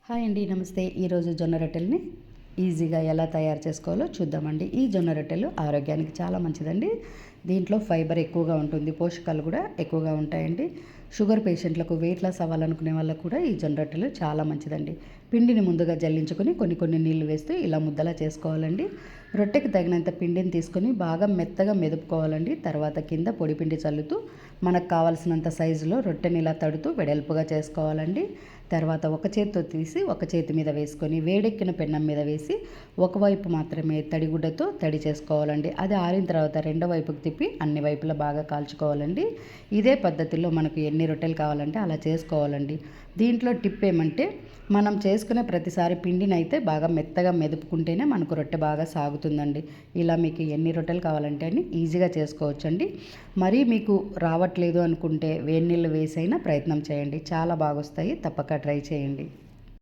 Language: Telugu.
హాయ్ అండి, నమస్తే. ఈరోజు జొన్న రొట్టెల్ని ఈజీగా ఎలా తయారు చేసుకోవాలో చూద్దామండి. ఈ జొన్న రొట్టెలు ఆరోగ్యానికి చాలా మంచిదండి. దీంట్లో ఫైబర్ ఎక్కువగా ఉంటుంది, పోషకాలు కూడా ఎక్కువగా ఉంటాయండి. షుగర్ పేషెంట్లకు, వెయిట్ లాస్ అవ్వాలనుకునే వాళ్ళకు కూడా ఈ జొన్న రొట్టెలు చాలా మంచిదండి. పిండిని ముందుగా జల్లించుకొని కొన్ని నీళ్లు వేస్తూ ఇలా ముద్దలా చేసుకోవాలండి. రొట్టెకి తగినంత పిండిని తీసుకొని బాగా మెత్తగా మెదుపుకోవాలండి. తర్వాత కింద పొడిపిండి చల్లుతూ మనకు కావాల్సినంత సైజులో రొట్టెని ఇలా తడుతూ వెడల్పుగా చేసుకోవాలండి. తర్వాత ఒక చేతితో తీసి ఒక చేతి మీద వేసుకొని వేడెక్కిన పెన్నం మీద వేసి ఒకవైపు మాత్రమే తడిగుడ్డతో తడి చేసుకోవాలండి. అది ఆరిన తర్వాత రెండో వైపుకి తిప్పి అన్ని వైపులా బాగా కాల్చుకోవాలండి. ఇదే పద్ధతిలో మనకు ఎన్ని రొట్టెలు కావాలంటే అలా చేసుకోవాలండి. దీంట్లో టిప్ ఏమంటే, మనం చేసుకునే ప్రతిసారి పిండిని అయితే బాగా మెత్తగా మెదుపుకుంటేనే మనకు రొట్టె బాగా సాగుతుందండి. ఇలా మీకు ఎన్ని రొట్టెలు కావాలంటే అన్ని ఈజీగా చేసుకోవచ్చండి. మరీ మీకు రావట్లేదు అనుకుంటే వేడి నీళ్ళు వేసైనా ప్రయత్నం చేయండి, చాలా బాగా వస్తాయి. తప్పక ట్రై చేయండి.